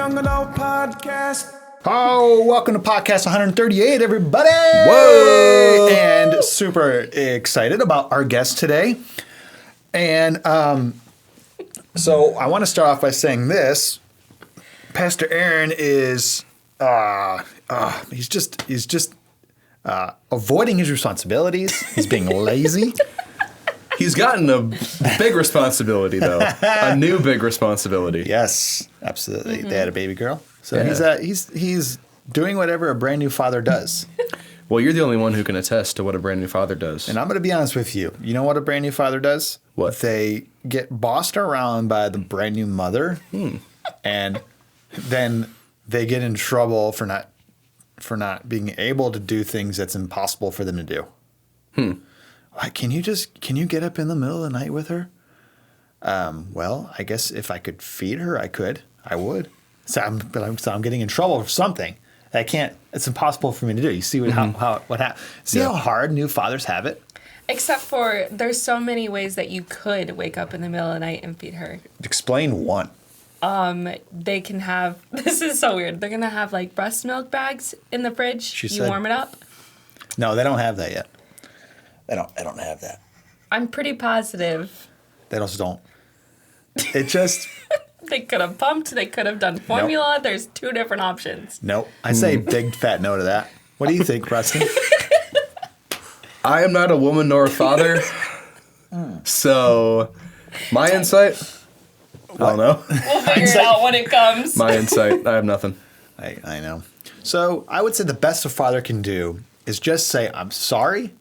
Young Adult Podcast. Oh, welcome to podcast 138, everybody! Whoa! And super excited about our guest today. And so I want to start off by saying this. Pastor Aaron is he's just avoiding his responsibilities. He's being lazy. He's gotten a big responsibility, though. A new big responsibility. Yes, absolutely. They had a baby girl. So Yeah. he's doing whatever a brand new father does. Well, you're the only one who can attest to what a brand new father does. And I'm going to be honest with you. You know what a brand new father does? What? They get bossed around by the brand new mother, and then they get in trouble for not being able to do things that's impossible for them to do. Like, can you get up in the middle of the night with her? Well, I guess if I could feed her, I would. So I'm getting in trouble for something. It's impossible for me to do. You see what happens? See how hard new fathers have it? Except for there's so many ways that you could wake up in the middle of the night and feed her. Explain one. They can have, this is so weird, they're going to have like breast milk bags in the fridge. You said- warm it up. No, they don't have that yet. They don't have that. I'm pretty positive. They just don't. It just... They could have pumped, they could have done formula. There's two different options. Nope. I say big fat no to that. What do you think, Preston? I am not a woman nor a father. So, my insight? I don't know. We'll figure it out when it comes. My insight, I have nothing. I know. So I would say the best a father can do is just say, I'm sorry.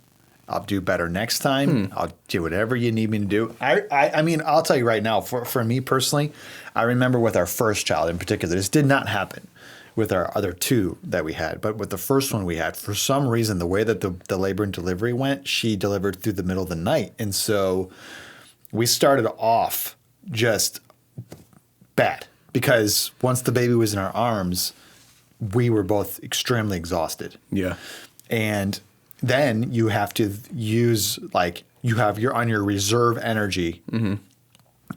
I'll do better next time. I'll do whatever you need me to do. I mean, I'll tell you right now, for me personally, I remember with our first child in particular, this did not happen with our other two that we had. But with the first one we had, for some reason, the way that the labor and delivery went, she delivered through the middle of the night. And so we started off just bad because once the baby was in our arms, we were both extremely exhausted. Yeah. And then you have to use you're on your reserve energy, and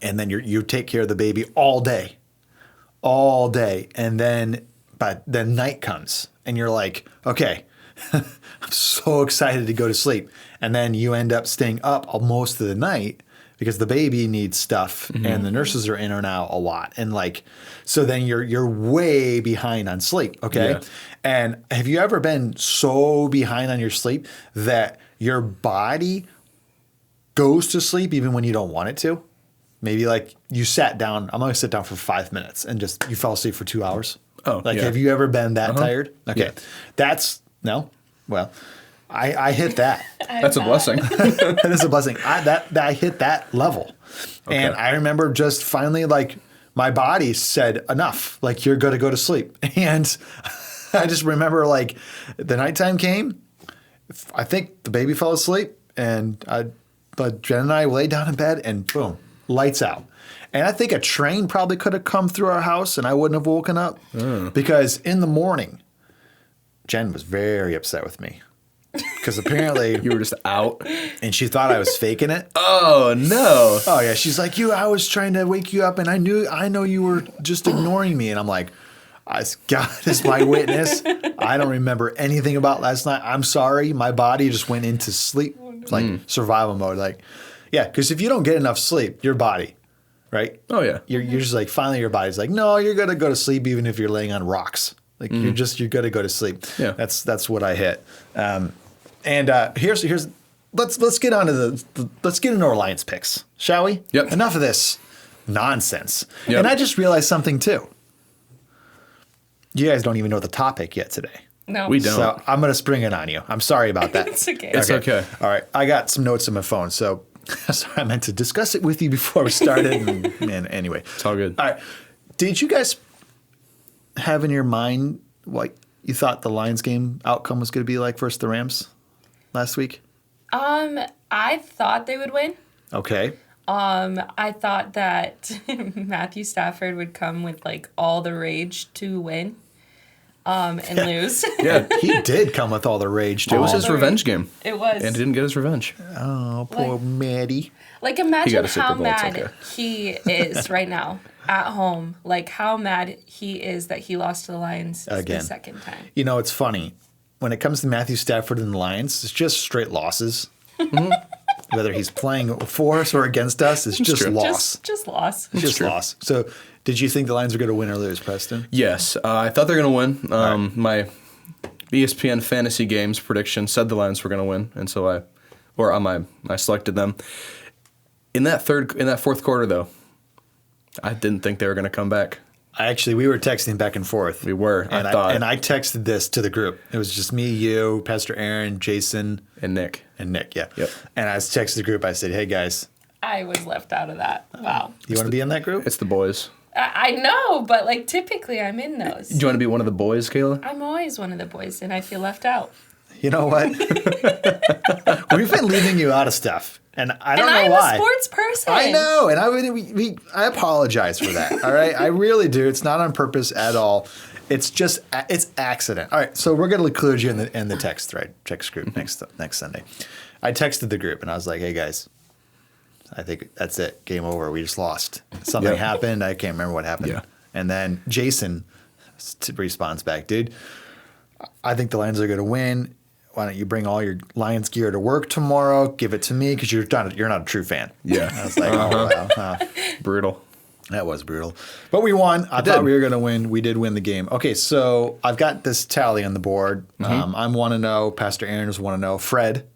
then you take care of the baby all day, and then night comes, and you're like, okay, I'm so excited to go to sleep, and then you end up staying up most of the night because the baby needs stuff, and the nurses are in and out a lot, and so then you're way behind on sleep, okay? Yeah. And have you ever been so behind on your sleep that your body goes to sleep even when you don't want it to? Maybe you sat down, I'm going to sit down for 5 minutes and you fell asleep for 2 hours. Oh, yeah. Have you ever been that tired? Okay. Yeah. No? Well, I hit that. That's a blessing. That is a blessing. I hit that level. Okay. And I remember just finally my body said enough, you're going to go to sleep. And I just remember the nighttime came, I think the baby fell asleep, and Jen and I laid down in bed, and boom, lights out. And I think a train probably could have come through our house, and I wouldn't have woken up because in the morning, Jen was very upset with me because apparently You were just out. and she thought I was faking it. Oh, no. Oh yeah, she's like, I was trying to wake you up, and I know you were just ignoring me, and I'm like, God is my witness. I don't remember anything about last night. I'm sorry. My body just went into sleep, survival mode. Because if you don't get enough sleep, your body, right? Oh, yeah. You're just finally your body's no, you're going to go to sleep even if you're laying on rocks. You're going to go to sleep. Yeah. That's what I hit. Here's let's get on to let's get into our Lions picks, shall we? Yep. Enough of this nonsense. Yep. And I just realized something too. You guys don't even know the topic yet today. No. We don't. So I'm going to spring it on you. I'm sorry about that. It's okay. It's okay. All right. I got some notes on my phone. So sorry, I meant to discuss it with you before we started. and anyway. It's all good. All right. Did you guys have in your mind what you thought the Lions game outcome was going to be like versus the Rams last week? I thought they would win. Okay. I thought that Matthew Stafford would come with all the rage to win. And lose. Yeah. He did come with all the rage, too. It was All his the revenge game. It was. And didn't get his revenge. Oh, poor Maddie. Imagine a Super how Bowl, it's mad okay. he is right now. at home, like how mad he is that he lost to the Lions Again. the second time. You know, it's funny. When it comes to Matthew Stafford and the Lions, it's just straight losses. Whether he's playing for us or against us, it's just true. loss. Just loss. Just true. loss. So, did you think the Lions were going to win or lose, Preston? Yes, I thought they were going to win. My ESPN fantasy games prediction said the Lions were going to win, and so I selected them. In that fourth quarter, though, I didn't think they were going to come back. We were texting back and forth. We were. And I texted this to the group. It was just me, you, Pastor Aaron, Jason, And Nick. yeah. Yep. And I texted the group. I said, hey, guys, I was left out of that. Wow. you want to be in that group? It's the boys. I know, but like typically I'm in those. Do you want to be one of the boys, Kayla? I'm always one of the boys, and I feel left out. You know what? We've been leaving you out of stuff. And I don't know I'm why. a sports person. I know, and I apologize for that. All right, I really do. It's not on purpose at all. It's just it's accident. All right, so we're gonna include you in the text group next Sunday. I texted the group and I was like, hey guys, I think that's it. Game over. We just lost. Something happened. I can't remember what happened. Yeah. And then Jason responds back, dude, I think the Lions are gonna win. Why don't you bring all your Lions gear to work tomorrow? Give it to me because you're not a true fan. Yeah. I was like, oh, wow. Brutal. That was brutal. But we won. I thought we were going to win. We did win the game. Okay, so I've got this tally on the board. I'm 1-0. Pastor Aaron is 1-0. Fred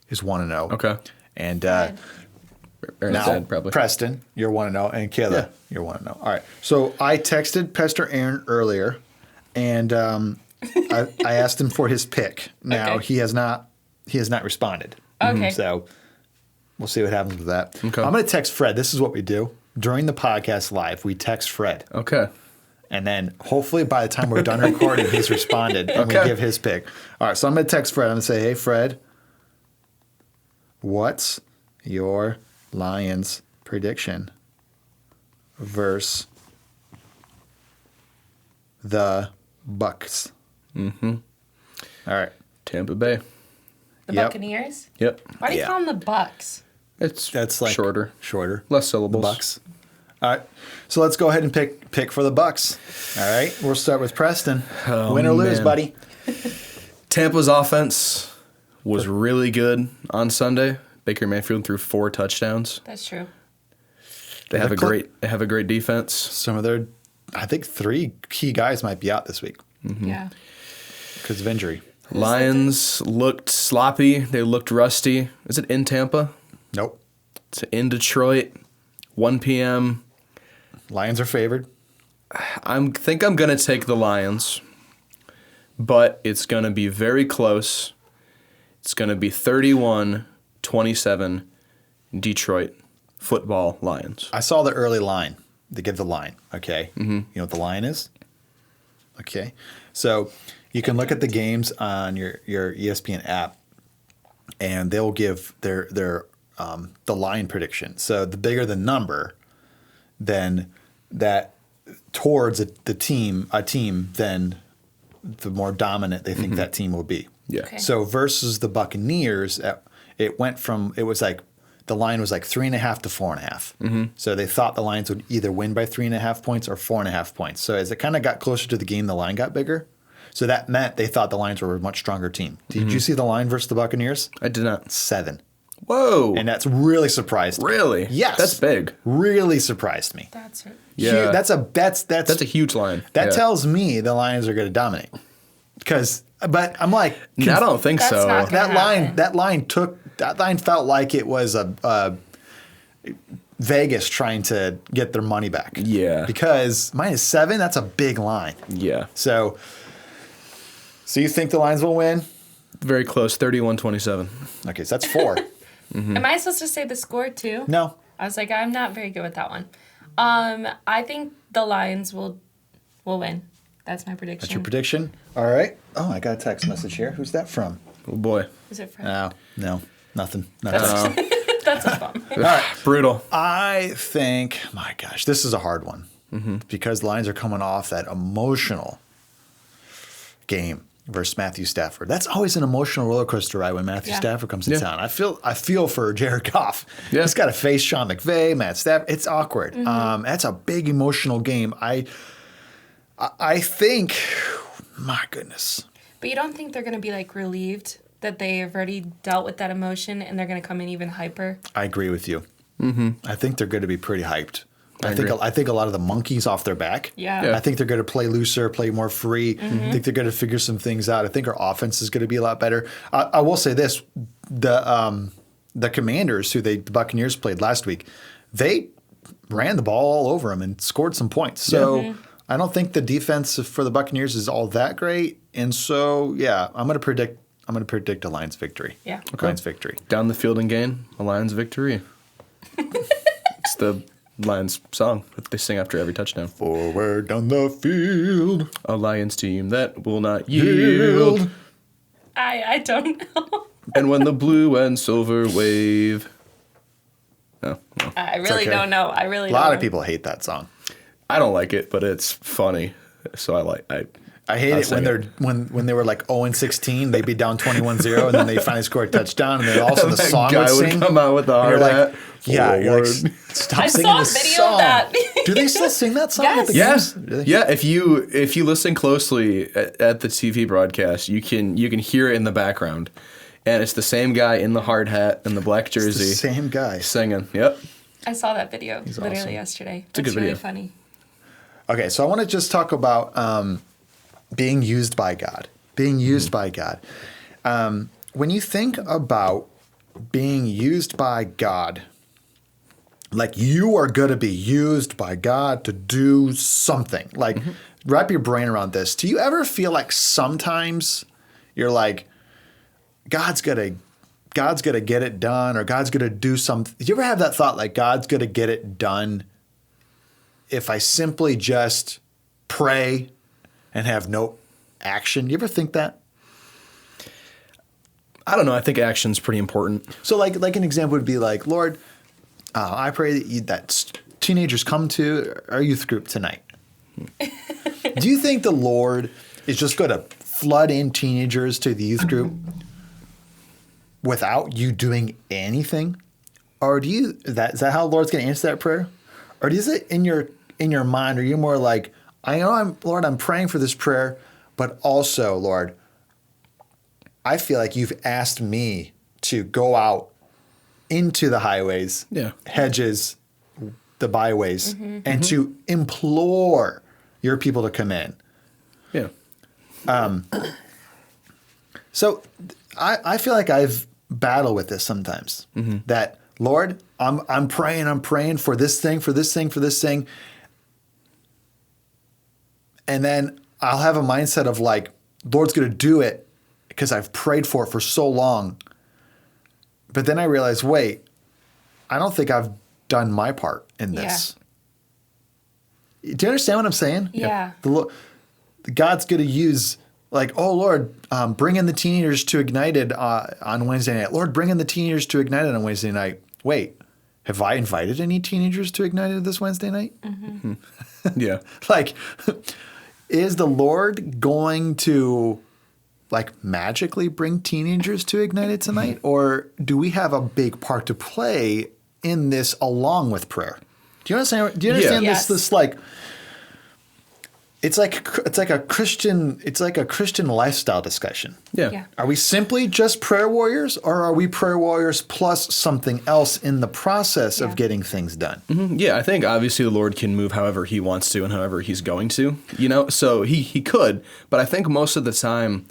is 1-0. Okay. And Aaron's now, dead, probably. Preston, you're 1-0. And Kayla, you're 1-0. All right. So I texted Pastor Aaron earlier, and I asked him for his pick. Now, he has not responded. Okay. So we'll see what happens with that. Okay. I'm going to text Fred. This is what we do. During the podcast live, we text Fred. Okay. And then hopefully by the time we're done recording, he's responded and we give his pick. All right, so I'm going to text Fred. I'm going to say, hey, Fred, what's your Lions prediction versus the Bucks? Mm-hmm. All right. Tampa Bay. The Yep. Buccaneers? Yep. Why do you Yeah. call them the Bucks? That's like shorter. Less syllables. The Bucks. All right. So let's go ahead and pick for the Bucks. All right. We'll start with Preston. Win or lose, man. buddy. Tampa's offense was really good on Sunday. Baker Mayfield threw 4 touchdowns. That's true. They have a great defense. Some of their, I think 3 key guys might be out this week Yeah. because of injury. Lions looked sloppy. They looked rusty. Is it in Tampa? Nope. It's in Detroit. 1 p.m. Lions are favored. I think I'm going to take the Lions, but it's going to be very close. It's going to be 31-27 Detroit football Lions. I saw the early line. They give the line. Okay. Mm-hmm. You know what the line is? Okay. So you can look at the games on your ESPN app, and they'll give their the line prediction. So the bigger the number, then that towards a team, then the more dominant they think that team will be. Yeah. Okay. So versus the Buccaneers, it was like the line was like 3.5 to 4.5. So they thought the Lions would either win by 3.5 points or 4.5 points. So as it kind of got closer to the game, the line got bigger. So that meant they thought the Lions were a much stronger team. Did you see the line versus the Buccaneers? I did not. 7. Whoa. And that's really surprised me. Really? Yes. That's big. Really surprised me. That's it. Yeah. That's That's a huge line. that Yeah. tells me the Lions are going to dominate. But I'm like, I don't think That's so. not gonna happen. that line felt like it was a Vegas trying to get their money back. Yeah. Because -7, that's a big line. Yeah. So you think the Lions will win? Very close. 31-27. Okay, so that's 4. Am I supposed to say the score too? No. I was like, I'm not very good with that one. I think the Lions will win. That's my prediction. That's your prediction? All right. Oh, I got a text message here. Who's that from? Oh, boy. Is it from? No, nothing. That's a bum. All right. Brutal. I think, my gosh, this is a hard one because the Lions are coming off that emotional game versus Matthew Stafford. That's always an emotional roller coaster ride when Matthew Yeah. Stafford comes to Yeah. town. I feel for Jared Goff. Yeah. He's got to face Sean McVay, Matt Stafford. It's awkward. That's a big emotional game. I think, my goodness. But you don't think they're going to be like relieved that they have already dealt with that emotion and they're going to come in even hyper? I agree with you. I think they're going to be pretty hyped. I I think a lot of the monkeys off their back. Yeah. Yeah. I think they're going to play looser, play more free. I think they're going to figure some things out. I think our offense is going to be a lot better. I will say this: the Commanders, who the Buccaneers played last week, they ran the ball all over them and scored some points. So I don't think the defense for the Buccaneers is all that great. And so yeah, I'm going to predict a Lions victory. Yeah. Okay. Lions victory. Down the field and gain, a Lions victory. It's the Lions song that they sing after every touchdown. Forward down the field. A Lions team that will not yield. I don't know. And when the blue and silver wave. No. I really okay. don't know. I really A don't lot know. of people hate that song. I don't like it, but it's funny. So I hate I'll it sing when they were like 0-16, they'd be down 21-0, and then they finally score a touchdown, and then all of a sudden the That song guy would would sing. come out with the and you're hard like, hat. yeah, you're like, Forward. stop I singing saw a this video song. of that. Do they still sing that song at the Yes. games? Yeah, Really? yeah. If you listen closely at the TV broadcast, you can hear it in the background, and it's the same guy in the hard hat and the black It's the jersey same guy. singing. Yep. I saw that video literally awesome. yesterday. a good It's really video. funny. Okay, so I want to just talk about being used by God. Being used by God. When you think about being used by God, like you are going to be used by God to do something. Like, wrap your brain around this. Do you ever feel like sometimes you're like, God's gonna get it done, or God's gonna do something? Did you ever have that thought, like God's gonna get it done if I simply just pray and have no action? You ever think that? I don't know. I think action's pretty important. So like an example would be like, Lord, I pray that teenagers come to our youth group tonight. Do you think the Lord is just going to flood in teenagers to the youth group without you doing anything? Or is that how the Lord's going to answer that prayer? Or is it in your mind, or you're more like, I know I'm praying for this prayer, but also, Lord, I feel like you've asked me to go out into the highways, hedges, the byways, and to implore your people to come in. Yeah. So I feel like I've battled with this sometimes. That, Lord, I'm praying for this thing. And then I'll have a mindset of like, Lord's going to do it because I've prayed for it for so long. But then I realize, wait, I don't think I've done my part in this. Do you understand what I'm saying? Yeah. God's going to use, like, oh, Lord, bring in the teenagers to Ignited on Wednesday night. Lord, bring in the teenagers to Ignited on Wednesday night. Wait, have I invited any teenagers to Ignited this Wednesday night? Yeah. Like, is the Lord going to, like, magically bring teenagers to Ignited tonight? Or do we have a big part to play in this along with prayer? Do you understand? Do you understand Yes. this like, it's like a Christian lifestyle discussion. Yeah. Are we simply just prayer warriors, or are we prayer warriors plus something else in the process of getting things done? Yeah, I think obviously the Lord can move however he wants to and however he's going to, so he could, but I think most of the time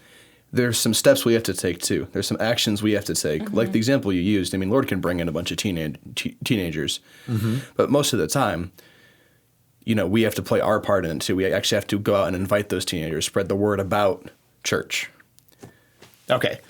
there's some steps we have to take too. There's some actions we have to take. Like the example you used, I mean, Lord can bring in a bunch of teenagers, but most of the time, we have to play our part in it too. We actually have to go out and invite those teenagers, spread the word about church. Okay.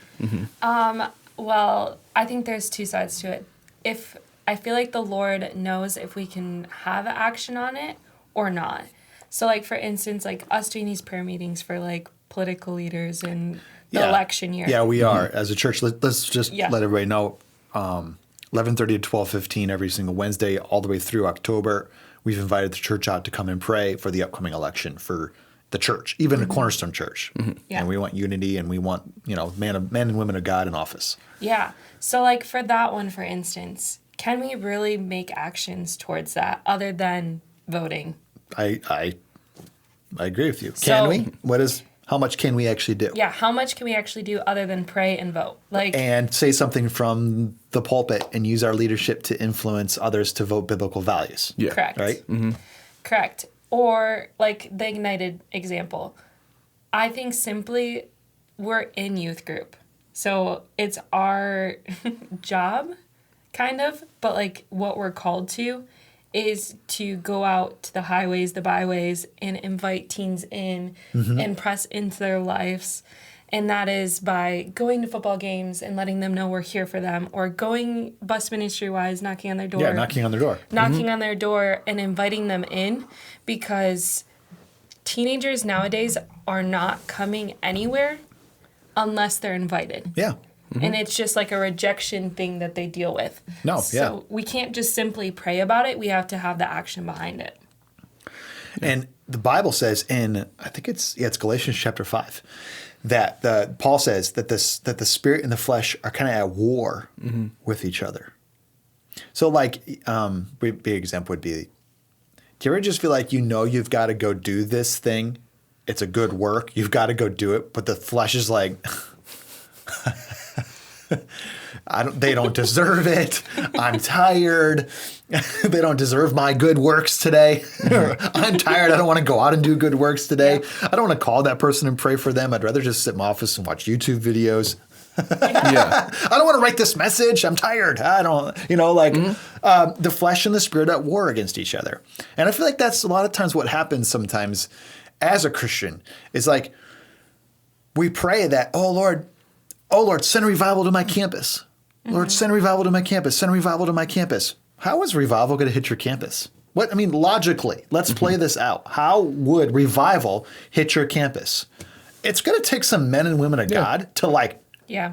Well, I think there's two sides to it. If I feel like the Lord knows if we can have action on it or not. So, like, for instance, like us doing these prayer meetings for like political leaders in the election year. Yeah, we are as a church. Let's just Yeah. let everybody know. 11:30 to 12:15 every single Wednesday, all the way through October. We've invited the church out to come and pray for the upcoming election for the church, even a Cornerstone Church. Yeah. And we want unity, and we want, men and women of God in office. Yeah. So, like, for that one, for instance, can we really make actions towards that other than voting? I agree with you. So- Can we? How much can we actually do? Yeah. How much can we actually do other than pray and vote? Like, And say something from the pulpit and use our leadership to influence others to vote biblical values. Yeah. correct. Right? Correct. Or like the Ignited example. I think simply we're in youth group. So it's our job, kind of, but like what we're called to is to go out to the highways, the byways, and invite teens in and press into their lives. And that is by going to football games and letting them know we're here for them, or going bus ministry-wise, knocking on their door. Yeah, knocking on their door. Knocking on their door and inviting them in, because teenagers nowadays are not coming anywhere unless they're invited. Yeah. And it's just like a rejection thing that they deal with. No, So we can't just simply pray about it. We have to have the action behind it. And the Bible says in, I think it's Galatians chapter 5, that Paul says that the spirit and the flesh are kind of at war with each other. So like, big example would be, do you ever just feel like you've got to go do this thing? It's a good work. You've got to go do it. But the flesh is like, they don't deserve it. I'm tired. They don't deserve my good works today. I'm tired. I don't want to go out and do good works today. Yeah. I don't want to call that person and pray for them. I'd rather just sit in my office and watch YouTube videos. Yeah. I don't want to write this message. I'm tired. I don't, the flesh and the spirit at war against each other. And I feel like that's a lot of times what happens sometimes as a Christian is like, we pray that, oh Lord, send revival to my campus. Lord, send revival to my campus. Send revival to my campus. How is revival going to hit your campus? Logically, let's play this out. How would revival hit your campus? It's going to take some men and women of God to Yeah.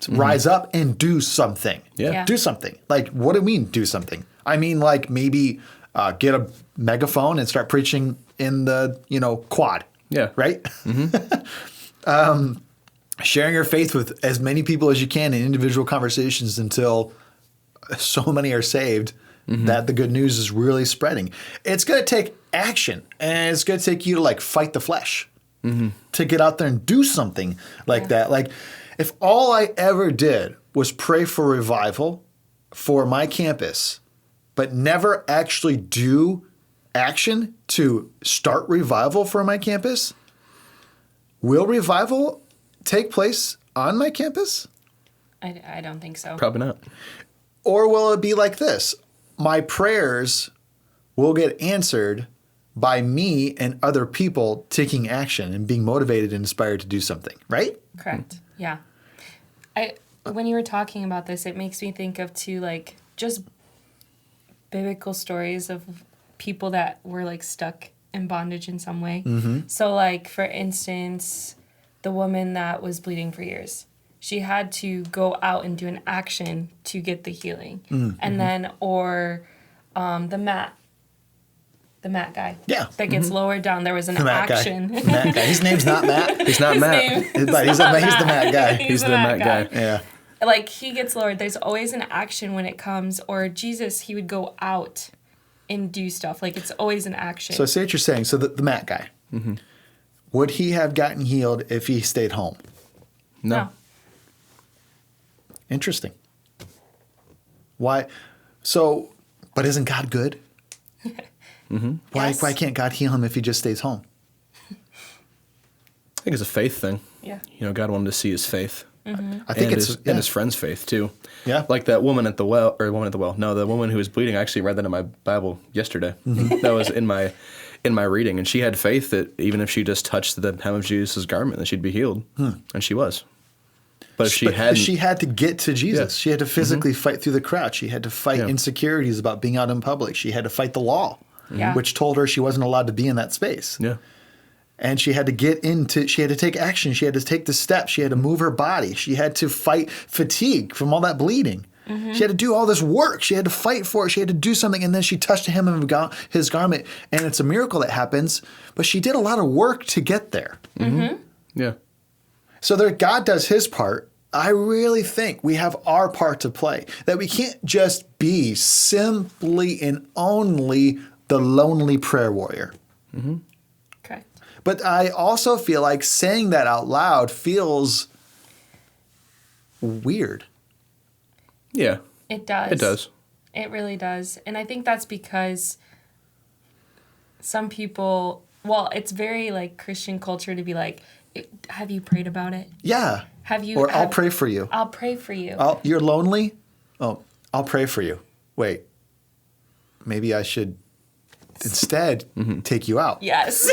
rise up and do something. Yeah. Do something. Like, what do you mean do something? I mean, like maybe get a megaphone and start preaching in the, quad. Yeah. Right? Sharing your faith with as many people as you can in individual conversations until so many are saved that the good news is really spreading. It's going to take action, and it's going to take you to fight the flesh to get out there and do something like that. Like if all I ever did was pray for revival for my campus, but never actually do action to start revival for my campus, will revival take place on my campus? I don't think so. Probably not. Or will it be like this? My prayers will get answered by me and other people taking action and being motivated and inspired to do something, right? Correct. Yeah. When you were talking about this, it makes me think of just biblical stories of people that were stuck in bondage in some way. So for instance, the woman that was bleeding for years, she had to go out and do an action to get the healing. And then, or the Matt guy. Yeah. That gets lowered down. There was an The Matt action. guy. Matt guy. His name's not Matt. He's not Matt. But he's the Matt guy. He's the Matt guy. Yeah. He gets lowered. There's always an action when it comes. Or Jesus, he would go out and do stuff. It's always an action. So I see what you're saying. So the Matt guy, would he have gotten healed if he stayed home? No. Interesting. Why? So, but isn't God good? Yes. Why can't God heal him if he just stays home? I think it's a faith thing. Yeah. God wanted to see his faith. I think and it's and his friend's faith too. Yeah. Like that woman at the well, or woman at the well. No, the woman who was bleeding. I actually read that in my Bible yesterday. That was in my reading, and she had faith that even if she just touched the hem of Jesus' garment, that she'd be healed, and she was. But if she hadn't, she had to get to Jesus. Yeah. She had to physically fight through the crowd. She had to fight insecurities about being out in public. She had to fight the law, which told her she wasn't allowed to be in that space. Yeah. And she had to she had to take action. She had to take the steps. She had to move her body. She had to fight fatigue from all that bleeding. She had to do all this work. She had to fight for it. She had to do something. And then she touched him and his garment. And it's a miracle that happens. But she did a lot of work to get there. Yeah. So there, God does his part. I really think we have our part to play. That we can't just be simply and only the lonely prayer warrior. Correct. But I also feel like saying that out loud feels weird. Yeah. It does. It does. It really does. And I think that's because some people, well, it's very like Christian culture to be like, have you prayed about it? Yeah. Have you? Or I'll pray for you. I'll pray for you. You're lonely? Oh, I'll pray for you. Wait, maybe I should instead take you out. Yes.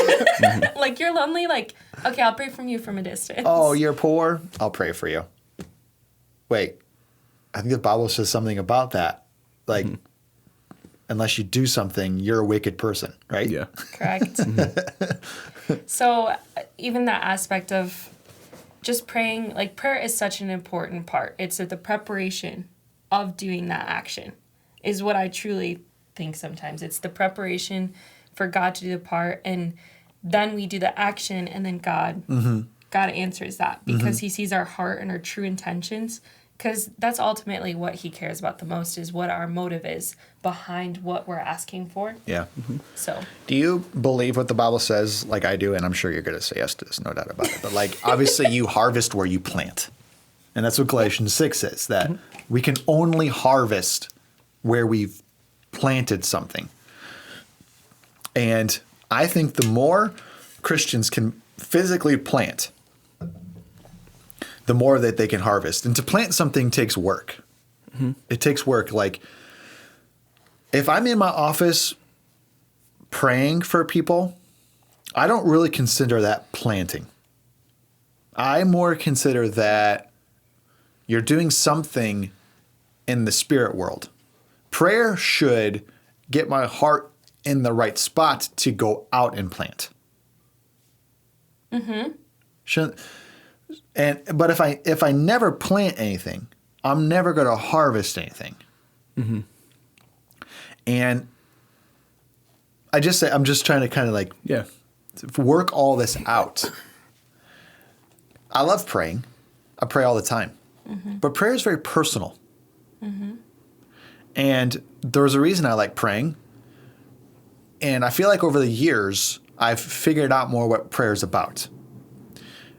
Like you're lonely, like, okay, I'll pray for you from a distance. Oh, you're poor? I'll pray for you. Wait, I think the Bible says something about that. Like, unless you do something, you're a wicked person, right? Yeah. Correct. So even that aspect of just praying, like prayer is such an important part. It's the preparation of doing that action is what I truly think sometimes. It's the preparation for God to do the part, and then we do the action, and then God answers that because he sees our heart and our true intentions. Because that's ultimately what he cares about the most, is what our motive is behind what we're asking for. Yeah. So, Do you believe what the Bible says like I do? And I'm sure you're going to say yes to this, no doubt about it. But like, obviously you harvest where you plant. And that's what Galatians 6 says, that we can only harvest where we've planted something. And I think the more Christians can physically plant, the more that they can harvest. And to plant something takes work. It takes work. Like, if I'm in my office praying for people, I don't really consider that planting. I more consider that you're doing something in the spirit world. Prayer should get my heart in the right spot to go out and plant. But if I never plant anything, I'm never going to harvest anything. And I'm just trying to kind of like work all this out. I love praying. I pray all the time. But prayer is very personal. And there's a reason I like praying. And I feel like over the years, I've figured out more what prayer is about.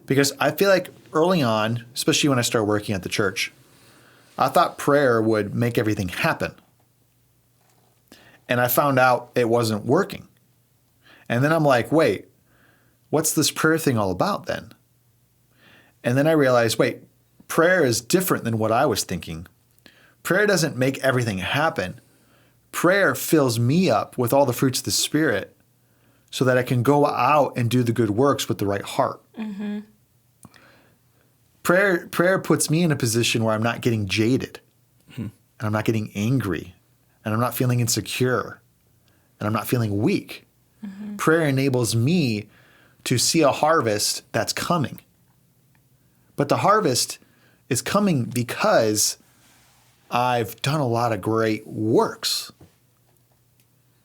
Because I feel like early on, especially when I started working at the church, I thought prayer would make everything happen. And I found out it wasn't working. And then I'm like, wait, what's this prayer thing all about then? And then I realized, wait, prayer is different than what I was thinking. Prayer doesn't make everything happen. Prayer fills me up with all the fruits of the Spirit so that I can go out and do the good works with the right heart. Prayer puts me in a position where I'm not getting jaded, and I'm not getting angry, and I'm not feeling insecure, and I'm not feeling weak. Prayer enables me to see a harvest that's coming. But the harvest is coming because I've done a lot of great works,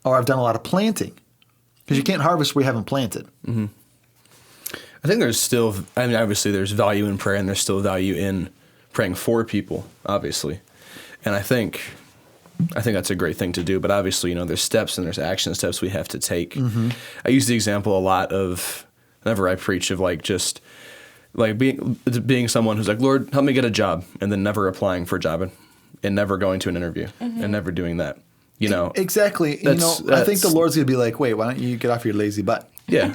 or I've done a lot of planting. Because you can't harvest where you haven't planted. I think there's still, I mean, obviously there's value in prayer, and there's still value in praying for people, obviously. And I think that's a great thing to do. But obviously, there's steps and there's action steps we have to take. I use the example a lot of whenever I preach of like just like being someone who's like, Lord, help me get a job, and then never applying for a job and never going to an interview and never doing that. Exactly. I think the Lord's going to be like, wait, why don't you get off your lazy butt? Yeah.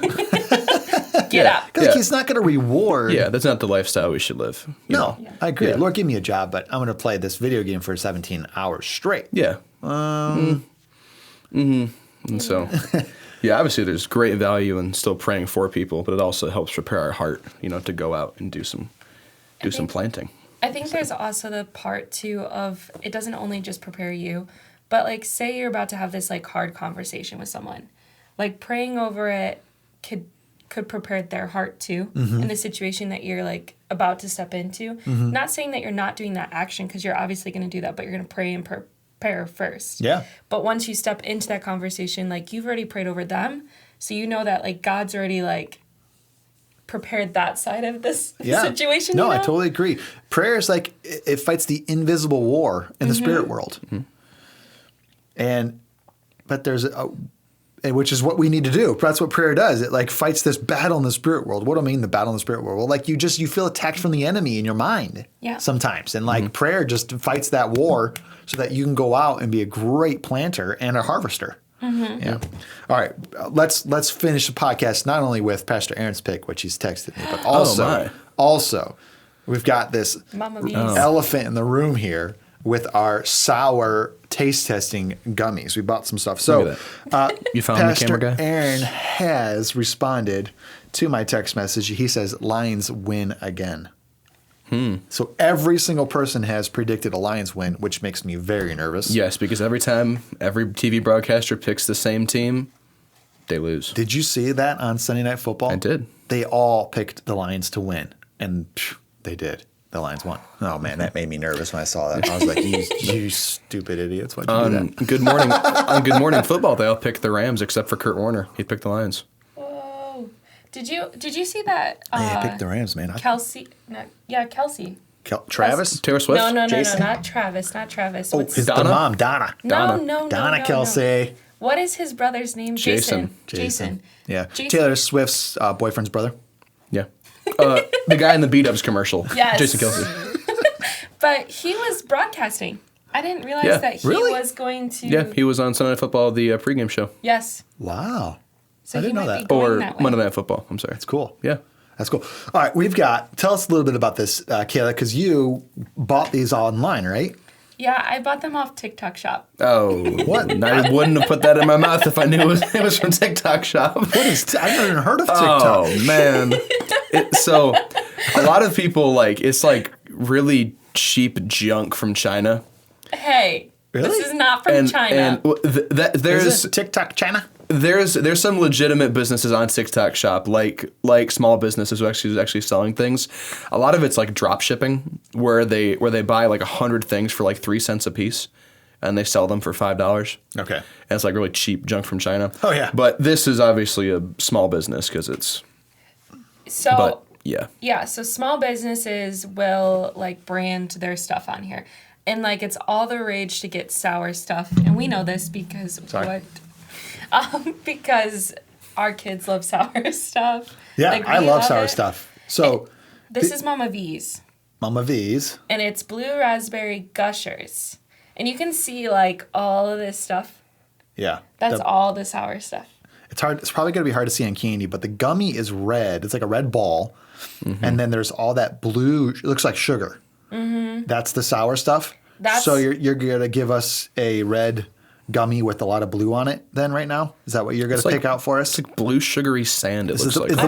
Get up. Because he's not going to reward. Yeah, that's not the lifestyle we should live. No, I agree. Yeah. Lord, give me a job, but I'm going to play this video game for 17 hours straight. Yeah. And so, yeah, obviously there's great value in still praying for people, but it also helps prepare our heart, to go out and do some planting. I think there's also the part too of it doesn't only just prepare you, but like say you're about to have this like hard conversation with someone, like praying over it could could prepare their heart too in the situation that you're like about to step into. Not saying that you're not doing that action, because you're obviously going to do that, but you're going to pray and prepare first. Yeah. But once you step into that conversation, like you've already prayed over them, so you know that like God's already like prepared that side of this situation. No, you know? I totally agree. Prayer is like it fights the invisible war in the spirit world, but there's which is what we need to do. That's what prayer does. It like fights this battle in the spirit world. What do I mean, the battle in the spirit world? Well, like you feel attacked from the enemy in your mind sometimes. And like prayer just fights that war so that you can go out and be a great planter and a harvester. Yeah. All right. Let's finish the podcast not only with Pastor Aaron's pick, which he's texted me, but also we've got this elephant in the room here with our sour taste testing gummies. We bought some stuff. So you found Pastor the camera guy? Aaron has responded to my text message. He says Lions win again. So every single person has predicted a Lions win, which makes me very nervous. Yes, because every time every TV broadcaster picks the same team, they lose. Did you see that on Sunday Night Football? I did. They all picked the Lions to win, and they did. The Lions won. Oh, man, that made me nervous when I saw that. I was like, you stupid idiots. Why'd you do that? On Good Morning Football, they all picked the Rams except for Kurt Warner. He picked the Lions. Whoa. Did you see that? I picked the Rams, man. Kelsey. Kelsey. Travis? Taylor Swift? No, Jason? not Travis. Oh, What's his the mom, Donna. No. Donna Kelsey. What is his brother's name? Jason. Yeah. Jason. Taylor Swift's boyfriend's brother. Yeah. The guy in the B-Dubs commercial. Yes. Jason Kelsey. But he was broadcasting. I didn't realize that he was going to. Yeah, he was on Sunday Night Football, the pregame show. Yes. Wow. So I didn't know that. Or that way. Monday Night Football. I'm sorry. That's cool. Yeah. That's cool. All right, tell us a little bit about this, Kayla, because you bought these online, right? Yeah, I bought them off TikTok Shop. Oh, What? I wouldn't have put that in my mouth if I knew it was from TikTok Shop. What is? I've never even heard of TikTok. Oh man! So a lot of people it's like really cheap junk from China. Hey, Really? this is not from China. And there's Is it TikTok China? there's some legitimate businesses on TikTok Shop, like small businesses who actually selling things. A lot of it's like drop shipping, where they buy like 100 things for like 3 cents a piece, and they sell them for $5. Okay. And it's like really cheap junk from China. Oh, yeah. But this is obviously a small business because it's. So But yeah. yeah, so small businesses will like brand their stuff on here. And like it's all the rage to get sour stuff. And we know this because because our kids love sour stuff. Yeah, Like, I we love sour it. stuff. So This is Mama V's. Mama V's. And it's blue raspberry gushers. And you can see like all of this stuff. Yeah. That's all the sour stuff. It's hard. It's probably going to be hard to see on candy, but the gummy is red. It's like a red ball. Mm-hmm. And then there's all that blue. It looks like sugar. Mm-hmm. That's the sour stuff. So you're going to give us a red gummy with a lot of blue on it then right now? Is that what you're going to pick out for us? It's like blue sugary sand. It looks like. Is the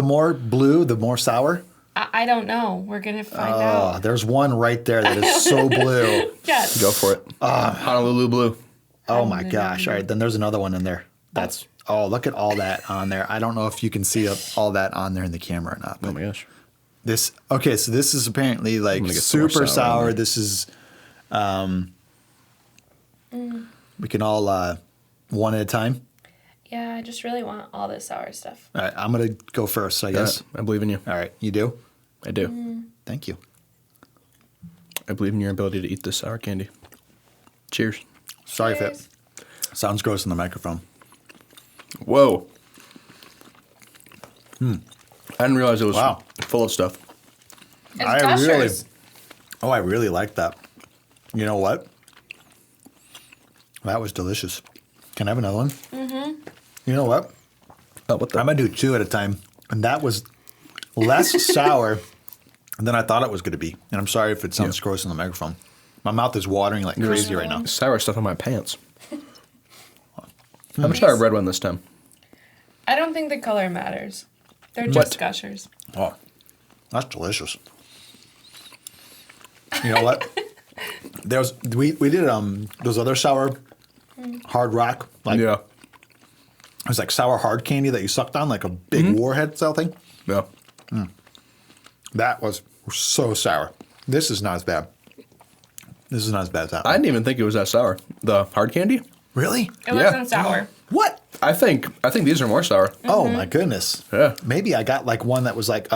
more blue, the more sour? I don't know. We're going to find out. There's one right there that is so blue. Yes. Go for it. Honolulu blue. Oh my gosh. All right. Then there's another one in there. Look at all that on there. I don't know if you can see all that on there in the camera or not. Oh my gosh. So this is apparently like super sour. This is, we can all one at a time. Yeah, I just really want all this sour stuff. All right. I'm going to go first, I guess. I believe in you. All right. You do? I do. Thank you. I believe in your ability to eat this sour candy. Cheers. Sorry if Cheers. it sounds gross in the microphone. Whoa. I didn't realize it was full of stuff. It's gushers. I really like that. You know what? That was delicious. Can I have another one? Mm-hmm. You know what? Oh, what the? I'm going to do 2 at a time. And that was less sour than I thought it was going to be. And I'm sorry if it sounds gross in the microphone. My mouth is watering like crazy right now. Sour stuff on my pants. How much sour red one this time? I don't think the color matters. They're just gushers. Oh, that's delicious. You know what? We did those other sour Hard Rock. It was like sour hard candy that you sucked on, like a big warhead style thing. Yeah. That was so sour. This is not as bad. This is not as bad as that. I didn't even think it was that sour. The hard candy? Really? It Yeah. wasn't sour. What? I think these are more sour. Oh my goodness. Yeah. Maybe I got like one that was like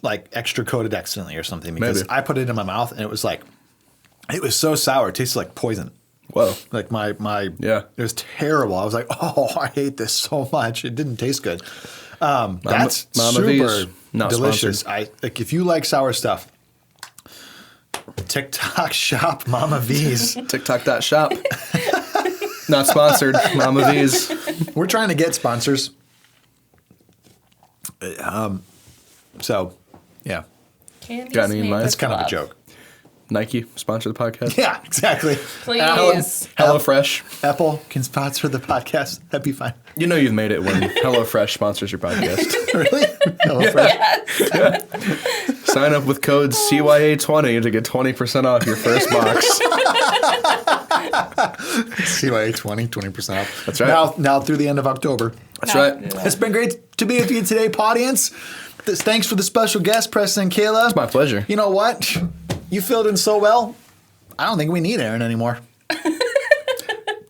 like extra coated accidentally or something because Maybe. I put it in my mouth and it was so sour. It tasted like poison. Whoa. Like my Yeah. it was terrible. I was like, oh, I hate this so much. It didn't taste good. That's Mama super V's, not delicious. Like if you like sour stuff, TikTok shop Mama V's. TikTok.shop. Not sponsored. Mama V's. We're trying to get sponsors. So yeah, Candies Got any in made mind? with it's kind of a love. joke. Nike, sponsor the podcast. Yeah, exactly. Please. HelloFresh. Apple can sponsor the podcast. That'd be fine. You know you've made it when HelloFresh sponsors your podcast. Really? HelloFresh. Yes. Sign up with code CYA20 to get 20% off your first box. CYA 20% off. That's right. Now through the end of October. That's right. It's been great to be with you today, audience. Thanks for the special guest, Preston and Kayla. It's my pleasure. You know what? You filled in so well. I don't think we need Aaron anymore.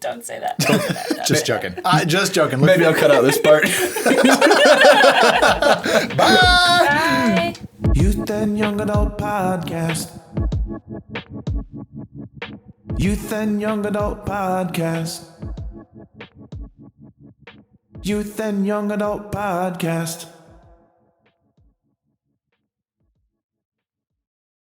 Don't say that. Don't say that. Don't Just say joking. Just joking. Maybe I'll cut out this part. that. Bye. Youth and Young Adult Podcast. Youth and Young Adult Podcast. Youth and Young Adult Podcast.